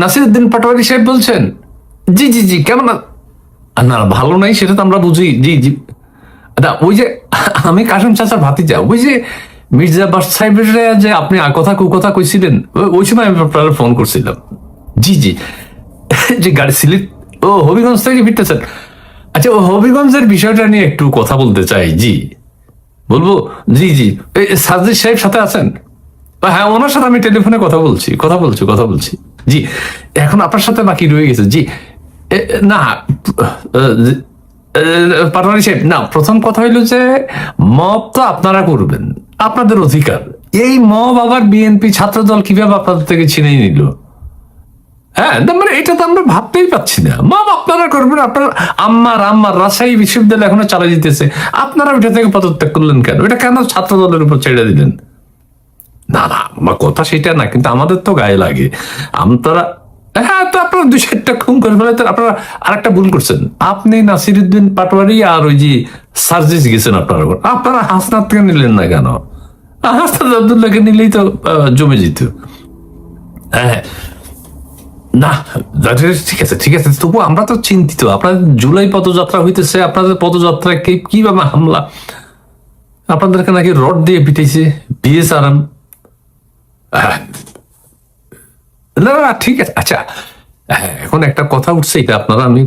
নাসিরউদ্দিন পাটোয়ারি সাহেব বলছেন? জি জি জি, কেমন না, ভালো নাই সেটা তো আমরা বুঝি। জি জি, ওই যে আমি কাসেম চাচার ভাতিজা, ওই যে মির্জা বাস সাহেবের যে আপনি কথা কুকথা কইছিলেন, ওই সময় আমি আপনারা ফোন করছিলাম। জি জি, যে গাড়ি সিলেট ও হবিগঞ্জ থেকে ফিরতেছেন। আচ্ছা, ও হবিগঞ্জের বিষয়টা নিয়ে একটু কথা বলতে চাই। জি বলবো। জি জি, সাজিদ সাহেব সাথে আছেন? হ্যাঁ, ওনার সাথে আমি টেলিফোনে কথা বলছি। জি, এখন আপনার সাথে বাকি রয়ে গেছে। জি, না পাটোয়ারি সাহেব, না, প্রথম কথা হইলো যে মব তো আপনারা করবেন, আপনাদের অধিকার। এই মব আবার বিএনপি ছাত্রদল কিভাবে আপনাদের থেকে ছিনিয়ে নিল? হ্যাঁ, মানে এটা তো আমরা ভাবতেই পাচ্ছি না। মব আপনারা করবেন, আপনার আম্মার রাজশাহী বিশ্ববিদ্যালয় এখনো চালিয়ে দিতেছে, আপনারা ওইটা থেকে পদত্যাগ করলেন কেন? এটা কেন ছাত্র দলের উপর ছেড়ে দিলেন? না না, আমার কথা সেটা না, কিন্তু আমাদের তো গায়ে লাগে। আপনারা, হ্যাঁ, তো আপনারা 2-4টা খুন করে ফেলে, তো আপনারা আরেকটা ভুল করছেন। আপনি নাসিরউদ্দিন পাটোয়ারি আর ওই যে সার্জিস গেছেন আপনারা হাসনাতকে নিলেন না কেন? হাসনাত আব্দুল্লাহকে নিলেই তো জমে যেত। হ্যাঁ, না, ঠিক আছে, তবু আমরা তো চিন্তিত। আপনাদের জুলাই পদযাত্রা হইতেছে, আপনাদের পদযাত্রায় কিভাবে হামলা, আপনাদেরকে নাকি রড দিয়ে পিটাইছে বিএসআরএম। না না, ঠিক আছে। আচ্ছা, হ্যাঁ, এখন একটা কথা উঠছে, এটা আপনারা আমি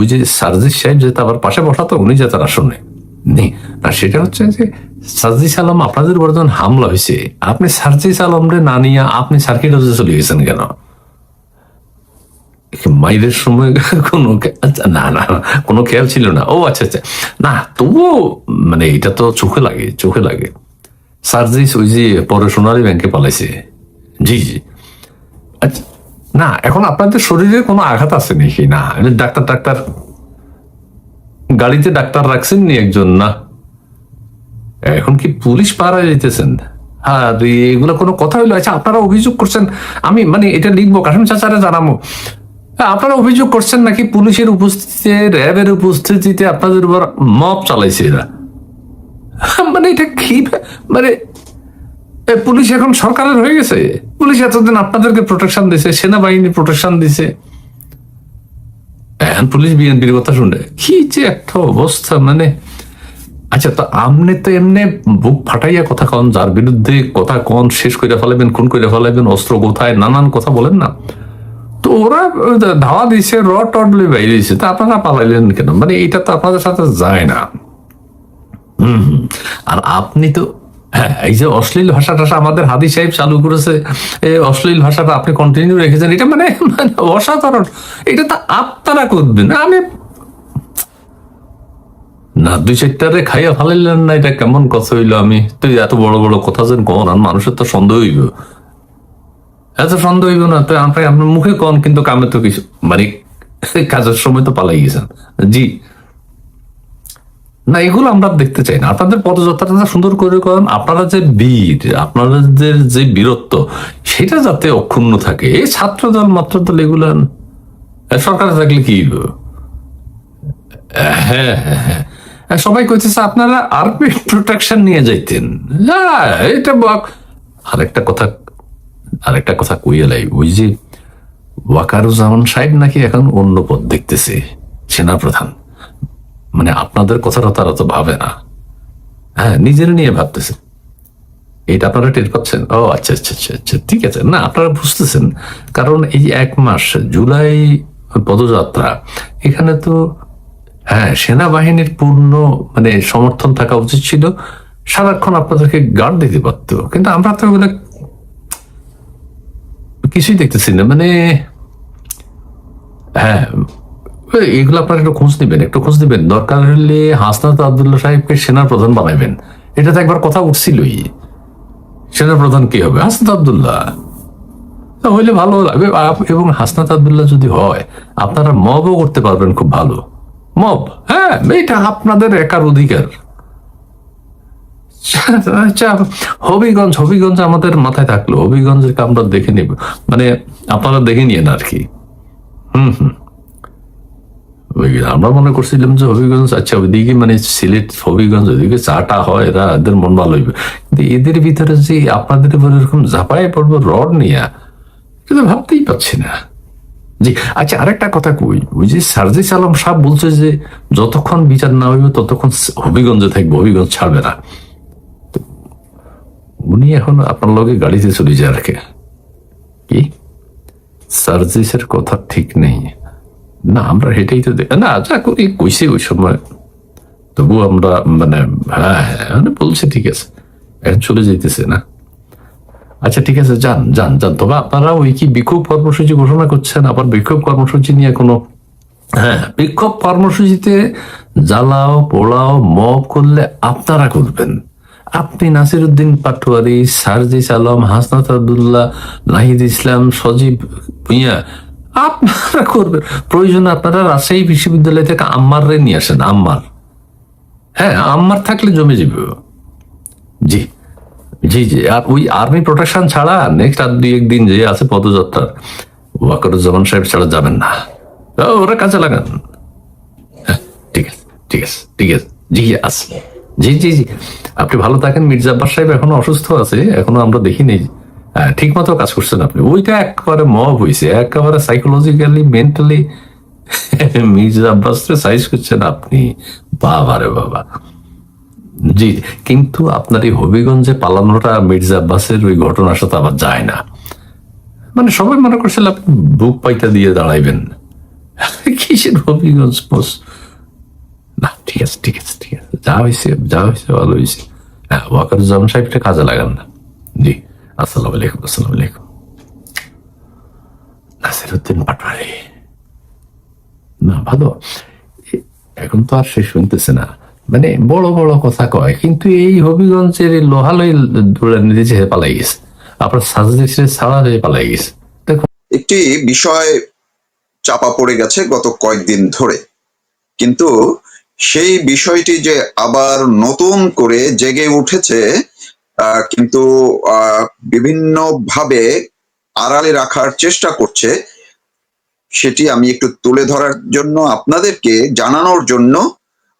ওই যে সার্জিস সাহেব যেটা আবার পাশে বসাতো, উনি যে তারা শুনে নেই না, সেটা হচ্ছে যে সার্জিস আলম আপনাদের উপর যখন হামলা হয়েছে, আপনি সার্জিস আলমরে না নিয়ে আপনি সার্কিট হাউসে চলে গেছেন কেন? মাইরের সময় কোনো না না, কোনো খেয়াল ছিল না? ও আচ্ছা আচ্ছা, না তবুও মানে এটা তো চোখে লাগে। সার্জিস ওই যে পরে সোনালী ব্যাংকে পালাইছে। জি জি, আচ্ছা, না, এখন আপনাদের শরীরে কোনো আঘাত আছে নাকি? না, ডাক্তার গাড়িতে ডাক্তার রাখছেন নি একজন? না, এখন কি পুলিশ পাহারা যেতেছেন? হ্যাঁ, এগুলো কোনো কথা হইলো? আচ্ছা, আপনারা অভিযোগ করছেন, আমি মানে এটা লিখবো, কাসেম চাচারে জানাবো। আপনারা অভিযোগ করছেন নাকি পুলিশের উপস্থিতিতে, র্যাবের উপস্থিতিতে আপনাদের উপর মব চালাইছে এরা? মানে এটা কি, মানে পুলিশ এখন সরকারের হয়ে গেছে? পুলিশ এতদিন আপনাদেরকে প্রোটেকশন দিছে, সেনাবাহিনী প্রোটেকশন দিছে, পুলিশ বিএনপির কথা শুনে কি যে একটা অবস্থা, মানে। আচ্ছা, তো আপনি তো এমনি বুক ফাটাইয়া কথা কন, যার বিরুদ্ধে কথা কন শেষ করে ফেলাবেন, খুন করে ফেলাবেন, অস্ত্র কোথায়, নানান কথা বলেন না। তো ওরা ধাওয়া দিছে, রড বাইরে দিছে, তা আপনারা পালাইলেন কেন? মানে এটা তো আপনাদের সাথে যায় না। আর আপনি তো, হ্যাঁ, এই যে অশ্লীল ভাষাটা আমাদের হাদি সাহেব চালু করেছে, এই অশ্লীল ভাষাটা আপনি কন্টিনিউ রেখেছেন, এটা মানে অসাধারণ। এটা তো আপনারা করবেন, আমি না 2-4টারে খাইয়া ফালাইলেন না, এটা কেমন কথা হইলো? আমি তো এত বড় বড় কথা যেন কন, আর মানুষের তো সন্দেহ হইব, এত সন্দেহ হইব না তো? আপনার মুখে কন, কিন্তু কামে তো কিছু, মানে কাজের সময় তো পালাই গেছেন। জি, না, এগুলো আমরা দেখতে চাই না। আপনাদের পদযাত্রাটা সুন্দর করে করেন, আপনারা যে বীর, আপনাদের যে বীরত্ব, সেটা যাতে অক্ষুণ্ণ থাকে। এই ছাত্র দল মাত্র দল এগুলো সরকারে থাকলে কি হইব? হ্যাঁ হ্যাঁ হ্যাঁ, সবাই কইতেছে আপনারা আর্মি প্রোটেকশন নিয়ে যাইতেন। হ্যাঁ, এটা আরেকটা কথা কইয়া লাই, ওই যে ওয়াকারুজ্জামান সাহেব নাকি এখন অন্য পদ দেখতেছে, সেনাপ্রধান। মানে আপনাদের কথাটা তারা তো ভাবে না, হ্যাঁ, নিজের নিয়ে ভাবতেছে। এটা আপনারা টের পাচ্ছেন? ও আচ্ছা আচ্ছা আচ্ছা আচ্ছা, ঠিক আছে। না, আপনারা বুঝতেছেন, কারণ এই 1 মাস জুলাই পদযাত্রা, এখানে তো হ্যাঁ সেনাবাহিনীর পূর্ণ মানে সমর্থন থাকা উচিত ছিল, সারাক্ষণ আপনাদেরকে গার্ড দিতে পারতো, কিন্তু আমরা তো ওগুলো কিছুই দেখতেছি না। মানে হ্যাঁ, এগুলো আপনারা একটু খোঁজ নিবেন, দরকার হলে হাসনাত আব্দুল্লাহ সাহেবকে সেনা প্রধান বানাইবেন। এটা তো একবার কথা উঠছিলই, সেনা প্রধান কি হবে? হাসনাত আব্দুল্লাহ হইলে ভালো লাগবে। এবং হাসনাত আব্দুল্লাহ যদি হয়, আপনারা মবও করতে পারবেন খুব ভালো। মব, হ্যাঁ, এটা আপনাদের একার অধিকার। আচ্ছা, হবিগঞ্জ আমাদের মাথায় থাকলো, হবিগঞ্জের আমরা দেখে নিব, মানে আপনারা দেখে নিয়েন আর কি। আমরা মনে করছিলাম যে হবিগঞ্জ, আচ্ছা ওইদিকে মানে সিলেট হবিগঞ্জ ওইদিকে চাটা হয়, এদের মন ভালো হইবে, কিন্তু এদের ভিতরে যে আপনাদের উপর এরকম ঝাঁপায় পড়বো রড নিয়ে, কিন্তু ভাবতেই পাচ্ছি না। জি। আচ্ছা, আরেকটা কথা কই, ওই যে সার্জিস আলম সাহেব বলছে যে যতক্ষণ বিচার না হইবে ততক্ষণ হবিগঞ্জে থাকবে, হবিগঞ্জ ছাড়বে না। উনি এখন আপনার লগে গাড়িতে চলে যায় রাখে কি? সার্জিসের কথা ঠিক নেই না, আমরা হেঁটেই তো না যা করি কইছে ওই সময়, তবু আমরা মানে হ্যাঁ হ্যাঁ মানে বলছে ঠিক আছে, এখন চলে যেতেছে না। আচ্ছা ঠিক আছে, যান যান যান। তবে আপনারা ওই কি বিক্ষোভ কর্মসূচি ঘোষণা করছেন? আবার বিক্ষোভ কর্মসূচি নিয়ে কোনো, হ্যাঁ বিক্ষোভ কর্মসূচিতে জ্বালাও পোড়াও মব করলে আপনারা করবেন। আপনি নাসিরউদ্দিন পাটোয়ারি, সার্জিস আলম, হাসনাত আব্দুল্লাহ, নাহিদ ইসলাম, সজীব ভুঁইয়া, আপনারা করবেন। প্রয়োজনে আপনারা রাজশাহী বিশ্ববিদ্যালয় থেকে আম্মার রে নিয়ে আসেন, আম্মার। হ্যাঁ আম্মার থাকলে জমে যাবে। জি জি জি। আর ওই আর্মি প্রোটেকশন ছাড়া নেক্সট আর দুই একদিন যে আছে পদযাত্রার, ওয়াকারুজ্জামান সাহেব ছাড়া যাবেন না। ওরা কাজে লাগান। হ্যাঁ, ঠিক আছে ঠিক আছে ঠিক আছে। জি আছে। জি জি জি। আপনি ভালো থাকেন। মির্জা আব্বাস সাহেব এখনো অসুস্থ আছে, এখনো আমরা দেখিনি। হ্যাঁ ঠিক মতো কাজ করছেন আপনি। ওইটা একেবারে মব হয়েছে, একেবারে psychologically mentally Mirza Abbas size করছেন আপনি। বাবা রে বাবা। জি। কিন্তু আপনার এই হবিগঞ্জে পালানোটা মির্জা আব্বাসের ওই ঘটনার সাথে আবার যায় না। মানে সবাই মনে করছিল আপনি বুক পাইতা দিয়ে দাঁড়াইবেন, কিসের হবিগঞ্জ পোস্ট। না ঠিক আছে ঠিক আছে ঠিক আছে, যা হয়েছে যা হয়েছে ভালো হয়েছে। হ্যাঁ ওয়াকারুজ্জামান সাহেবটা কাজে লাগান না। জি। আসসালামু আলাইকুম। আসসালামু আলাইকুম। নাসিরউদ্দিন পাটোয়ারি না ভালো, এখন তো আর সে শুনতেছে না, মানে বড় বড় কথা কয়, কিন্তু এই হবিগঞ্জের লোহালয় দৌড়ে নিতে পালাই গেছে, আপনার সাজেশন ছাড়া হয়ে পালাই গেছে। দেখুন একটি বিষয় চাপা পড়ে গেছে গত কয়েকদিন ধরে, কিন্তু সেই বিষয়টি যে আবার নতুন করে জেগে উঠেছে, কিন্তু বিভিন্ন ভাবে আড়ালে রাখার চেষ্টা করছে, সেটি আমি একটু তুলে ধরার জন্য আপনাদেরকে জানানোর জন্য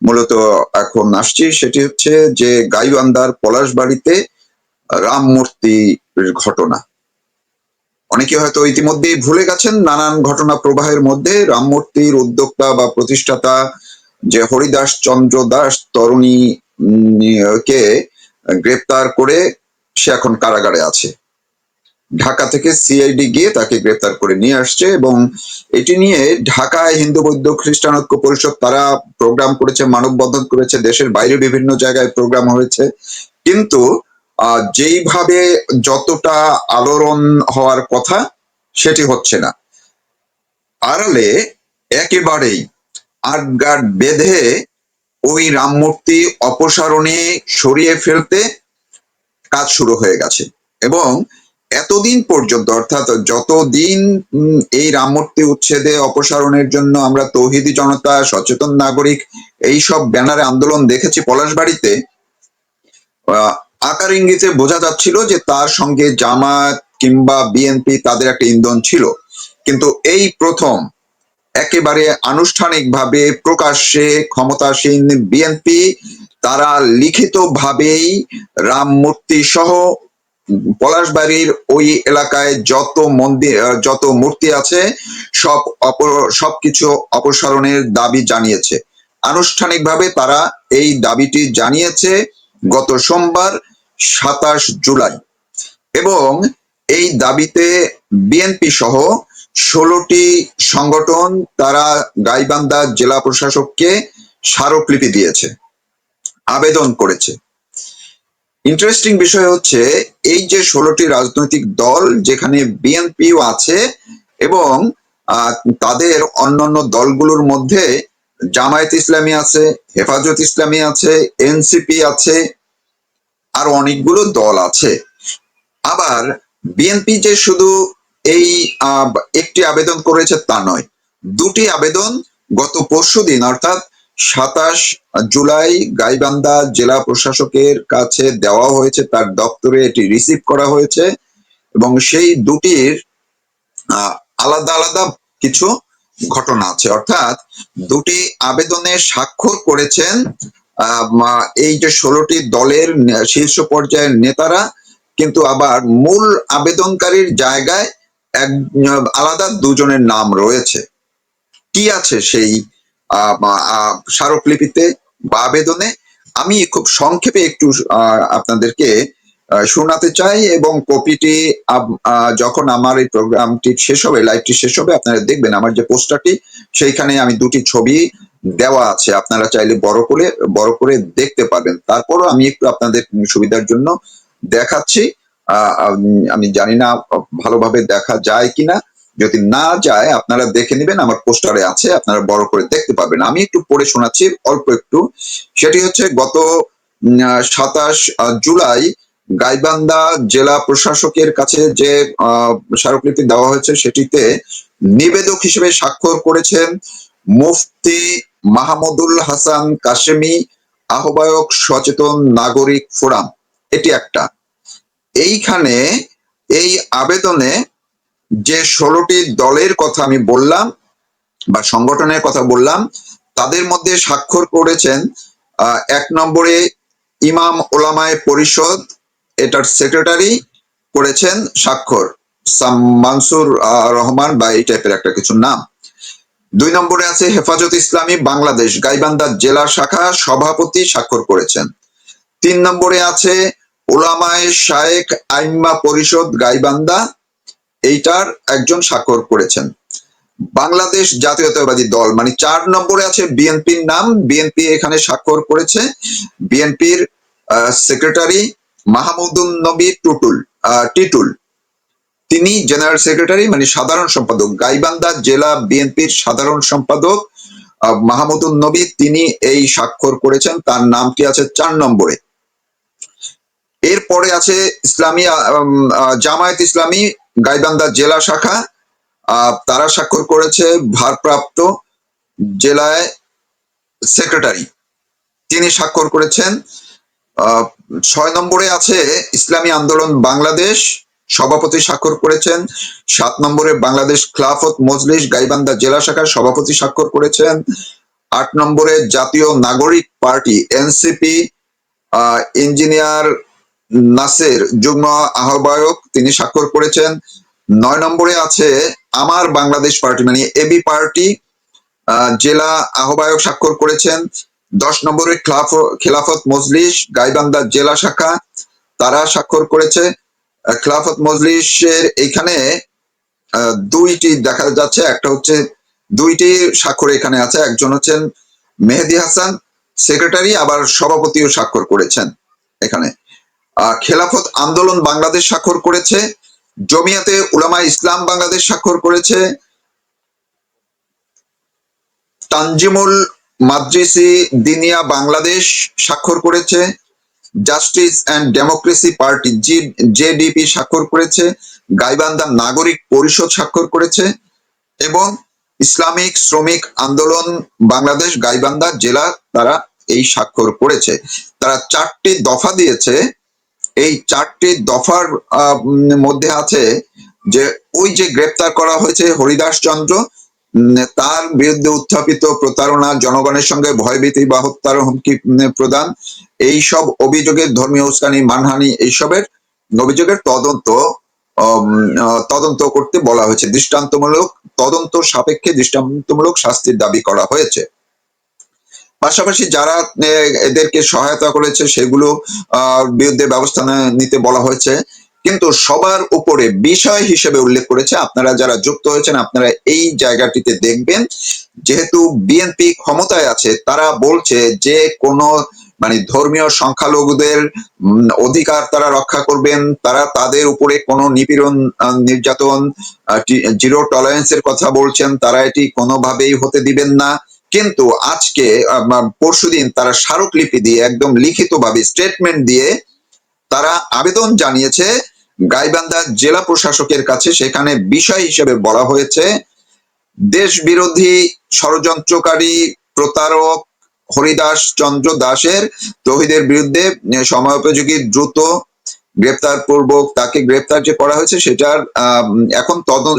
মূলত এখন আসছি। সেটি হচ্ছে যে গাইবান্ধার পলাশবাড়িতে রাম মূর্তির ঘটনা। অনেকে হয়তো ইতিমধ্যেই ভুলে গেছেন, নানান ঘটনা প্রবাহের মধ্যে রাম মূর্তির উদ্যোক্তা বা প্রতিষ্ঠাতা যে হরিদাস চন্দ্র দাস তরুণী কে গ্রেপ্তার করে সে এখন কারাগারে আছে। ঢাকা থেকে সিআইডি গিয়ে তাকে গ্রেপ্তার করে নিয়ে আসছে, এবং এটি নিয়ে ঢাকায় হিন্দু বৌদ্ধ খ্রিস্টান ঐক্য পরিষদ তারা প্রোগ্রাম করেছে, মানববন্ধন করেছে, দেশের বাইরে বিভিন্ন জায়গায় প্রোগ্রাম হয়েছে, কিন্তু যেইভাবে যতটা আলোড়ন হওয়ার কথা সেটি হচ্ছে না। আড়ালে একেবারেই আটগাট বেঁধে ওই রাম মূর্তি অপসারণে সরিয়ে ফেলতে কাজ শুরু হয়ে গেছে, এবং এতদিন পর্যন্ত অর্থাৎ যতদিন এই রাম মূর্তি উচ্ছেদে অপসারণের জন্য আমরা তৌহিদি জনতা, সচেতন নাগরিক এইসব ব্যানারে আন্দোলন দেখেছি পলাশবাড়িতে, আকার ইঙ্গিতে বোঝা যাচ্ছিল যে তার সঙ্গে জামাত কিংবা বিএনপি তাদের একটা ইন্ধন ছিল। কিন্তু এই প্রথম একেবারে আনুষ্ঠানিকভাবে প্রকাশ্যে ক্ষমতাসীন বিএনপি তারা লিখিতভাবেই রাম মূর্তি সহ পলাশবাড়ির ওই এলাকায় যত মন্দির যত মূর্তি আছে সবকিছু অপসারণের দাবি জানিয়েছে। আনুষ্ঠানিকভাবে তারা এই দাবিটি জানিয়েছে গত সোমবার 27 জুলাই, এবং এই দাবিতে বিএনপি সহ 16টি সংগঠন তারা গাইবান্ধা জেলা প্রশাসককে স্মারকলিপি দিয়েছে, আবেদন করেছে। ইন্টারেস্টিং বিষয় হচ্ছে এই যে 16টি রাজনৈতিক দল, যেখানে বিএনপিও আছে, এবং তাদের অন্যান্য দলগুলোর মধ্যে জামায়াত ইসলামী আছে, হেফাজত ইসলামী আছে, এনসিপি আছে, আর অনেকগুলো দল আছে। আবার বিএনপি যে শুধু এই একটি আবেদন করেছে তা নয়, দুটি আবেদন গত পরশুদিন অর্থাৎ 27 জুলাই গাইবান্ধা জেলা প্রশাসকের কাছে দেওয়া হয়েছে, তার দপ্তরে এটি রিসিভ করা হয়েছে, এবং সেই দুটির আলাদা আলাদা কিছু ঘটনা আছে। অর্থাৎ দুটি আবেদনে স্বাক্ষর করেছেন এই যে 16টি দলের শীর্ষ পর্যায়ের নেতারা, কিন্তু আবার মূল আবেদনকারীর জায়গায় এক আলাদা দুজনের নাম রয়েছে। কি আছে সেই স্মারকলিপিতে বা আবেদনে, আমি খুব সংক্ষেপে একটু আপনাদেরকে শোনাতে চাই, এবং কপিটি যখন আমার এই প্রোগ্রামটি শেষ হবে, লাইভটি শেষ হবে, আপনারা দেখবেন আমার যে পোস্টারটি সেইখানে আমি দুটি ছবি দেওয়া আছে, আপনারা চাইলে বড় করে দেখতে পারবেন। তারপরও আমি একটু আপনাদের সুবিধার জন্য দেখাচ্ছি। আমি জানি না ভালোভাবে দেখা যায় কিনা, যদি না যায় আপনারা দেখে নেবেন, আমার পোস্টারে আছে, আপনারা বড় করে দেখতে পাবেন। আমি একটু পড়ে শোনাচ্ছি অল্প একটু। সেটি হচ্ছে গত 27 জুলাই গাইবান্ধা জেলা প্রশাসকের কাছে যে স্মারকলিপি দেওয়া হয়েছে, সেটিতে নিবেদক হিসেবে স্বাক্ষর করেছেন মুফতি মাহমুদুল হাসান কাশেমি, আহ্বায়ক সচেতন নাগরিক ফোরাম। এটি একটা। এইখানে এই আবেদনে যে 16টি দলের কথা আমি বললাম বা সংগঠনের কথা বললাম, তাদের মধ্যে স্বাক্ষর করেছেন 1 নম্বরে ইমাম ওলামায়ে পরিষদ, এটার সেক্রেটারি করেছেন স্বাক্ষর মানসুর রহমান বা এই টাইপের একটা কিছু নাম। 2 নম্বরে আছে হেফাজত ইসলামী বাংলাদেশ গাইবান্ধা জেলা শাখা সভাপতি স্বাক্ষর করেছেন। 3 নম্বরে আছে ওলামায়ে শায়েখ আইম্মা পরিষদ গাইবান্ধা, এইটার একজন স্বাক্ষর করেছেন। বাংলাদেশ জাতীয়তাবাদী দল মানে 4 নম্বরে আছে বিএনপির নাম, বিএনপি এখানে স্বাক্ষর করেছে। বিএনপির সেক্রেটারি মাহমুদুন নবী টিটুল, তিনি জেনারেল সেক্রেটারি মানে সাধারণ সম্পাদক, গাইবান্ধা জেলা বিএনপির সাধারণ সম্পাদক মাহমুদুন নবী, তিনি এই স্বাক্ষর করেছেন, তার নামটি আছে 4 নম্বরে। এরপরে আছে ইসলামী জামায়াত ইসলামী গাইবান্ধা জেলা শাখা, তারা স্বাক্ষর করেছে ভারপ্রাপ্ত জেলায় সেক্রেটারি, তিনি স্বাক্ষর করেছেন। 6 নম্বরে আছে ইসলামী আন্দোলন বাংলাদেশ, সভাপতি স্বাক্ষর করেছেন। 7 নম্বরে বাংলাদেশ খিলাফত মজলিস গাইবান্ধা জেলা শাখার সভাপতি স্বাক্ষর করেছেন। 8 নম্বরে জাতীয় নাগরিক পার্টি এনসিপি ইঞ্জিনিয়ার নাসের যুগ্ম আহ্বায়ক, তিনি স্বাক্ষর করেছেন। 9 নম্বরে আছে আমার বাংলাদেশ পার্টি মানে এবি পার্টি, জেলা আহ্বায়ক স্বাক্ষর করেছেন। 10 নম্বরে খিলাফত মজলিস গাইবান্ধা জেলা শাখা, তারা স্বাক্ষর করেছে। খিলাফত মজলিসের এইখানে দুইটি দেখা যাচ্ছে, একটা হচ্ছে দুইটি স্বাক্ষর এখানে আছে, একজন হচ্ছেন মেহেদি হাসান সেক্রেটারি, আবার সভাপতিও স্বাক্ষর করেছেন এখানে। খেলাফত আন্দোলন বাংলাদেশ স্বাক্ষর করেছে। জমিয়াতে উলামা ইসলাম বাংলাদেশ স্বাক্ষর করেছে। তানজিমুল মাদ্রিসি দিনিয়া বাংলাদেশ স্বাক্ষর করেছে। Justice and democracy party JDP স্বাক্ষর করেছে। গাইবান্ধা নাগরিক পরিষদ স্বাক্ষর করেছে এবং ইসলামিক শ্রমিক আন্দোলন বাংলাদেশ গাইবান্ধা জেলা, তারা এই স্বাক্ষর করেছে। তারা 4টি দফা দিয়েছে। এই 4টি দফার মধ্যে আছে যে ওই যে গ্রেপ্তার করা হয়েছে হরিদাস চন্দ্র, তার বিরুদ্ধে উত্থাপিত প্রতারণা, জনগণের সঙ্গে ভয়ভীতি বা হত্যার হুমকি প্রদান, এই সব অভিযোগের ধর্মীয় উস্কানি মানহানি এইসবের অভিযোগের তদন্ত করতে বলা হয়েছে। দৃষ্টান্তমূলক তদন্ত সাপেক্ষে দৃষ্টান্তমূলক শাস্তির দাবি করা হয়েছে। পাশাপাশি যারা এদেরকে সহায়তা করেছে সেগুলো বিরুদ্ধে ব্যবস্থা নিতে বলা হয়েছে। কিন্তু সবার উপরে বিষয় হিসেবে উল্লেখ করেছে, আপনারা যারা যুক্ত হয়েছেন আপনারা এই জায়গাটিতে দেখবেন, যেহেতু বিএনপি ক্ষমতায় আছে, তারা বলছে যে কোনো মানে ধর্মীয় সংখ্যালঘুদের অধিকার তারা রক্ষা করবেন, তারা তাদের উপরে কোনো নিপীড়ন নির্যাতন জিরো টলারেন্সের কথা বলছেন, তারা এটি কোনোভাবেই হতে দিবেন না। কিন্তু আজকে পরশুদিন তারা স্মারকলিপি দিয়ে একদম লিখিতভাবে স্টেটমেন্ট দিয়ে তারা আবেদন জানিয়েছে গাইবান্ধা জেলা প্রশাসকের কাছে। সেখানে বিষয় হিসেবে বলা হয়েছে দেশ বিরোধী ষড়যন্ত্রকারী প্রতারক হরিদাস চন্দ্র দাসের তৌহিদের বিরুদ্ধে সময়োপযোগী দ্রুত গ্রেপ্তার পূর্বক তাকে গ্রেপ্তার যে করা হয়েছে সেটার এখন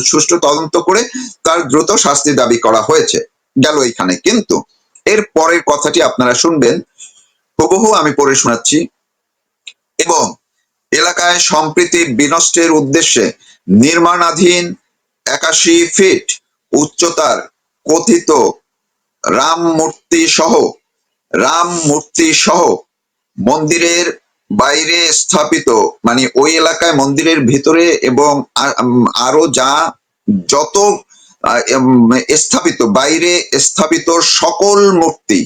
সুষ্ঠু তদন্ত করে তার দ্রুত শাস্তি দাবি করা হয়েছে। গেল এইখানে। কিন্তু এর পরের কথাটি আপনারা শুনবেন, হুবহু আমি পড়ে শোনাচ্ছি। এবং এলাকায় সম্প্রীতি বিনষ্টের উদ্দেশ্যে নির্মাণাধীন 81 ফিট উচ্চতার কথিত রাম মূর্তি সহ মন্দিরের বাইরে স্থাপিত, মানে ওই এলাকায় মন্দিরের ভিতরে এবং আরো যত স্থাপিত, বাইরে স্থাপিত সকল মূর্তি,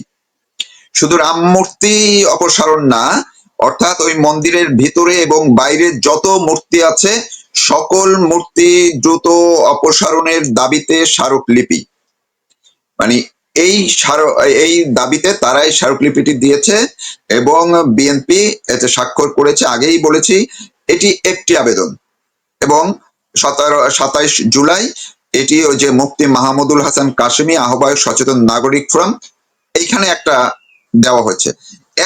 শুধু রাম মূর্তি অপসারণ না, অর্থাৎ ওই মন্দিরের ভিতরে এবং বাইরে যত মূর্তি আছে সকল মূর্তি দ্রুত অপসারণের দাবিতে স্মারকলিপি, মানে এই দাবিতে তারা এই স্মারকলিপিটি দিয়েছে এবং বিএনপি এতে স্বাক্ষর করেছে। আগেই বলেছি এটি একটি আবেদন, এবং 27 জুলাই এটি ওই যে মুফতি মাহমুদুল হাসান কাশেমি আহ্বায়ক সচেতন নাগরিক ফোরাম, এইখানে একটা দেওয়া হয়েছে।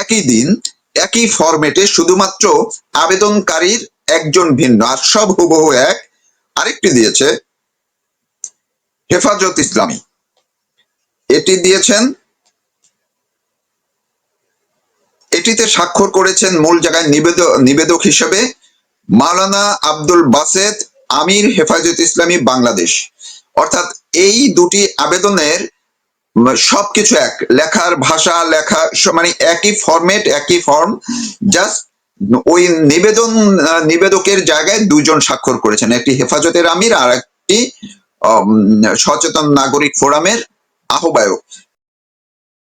একই দিন একই ফরম্যাটে শুধুমাত্র আবেদনকারীর একজন ভিন্ন, আর সব হুবহু এক। আরেকটি দিয়েছে হেফাজত ইসলামী, এটি দিয়েছেন, এটিতে স্বাক্ষর করেছেন মূল জায়গায় নিবেদক হিসেবে মাওলানা আব্দুল বাসেত আমির, হেফাজত ইসলামী বাংলাদেশ। অর্থাৎ এই দুটি আবেদনের সবকিছু এক, লেখার ভাষা, লেখা মানে একই ফরম্যাট, একই ফর্ম, জাস্ট ওই নিবেদকের জায়গায় দুজন স্বাক্ষর করেছেন, একটি হেফাজতের আমির আর একটি সচেতন নাগরিক ফোরামের আহ্বায়ক।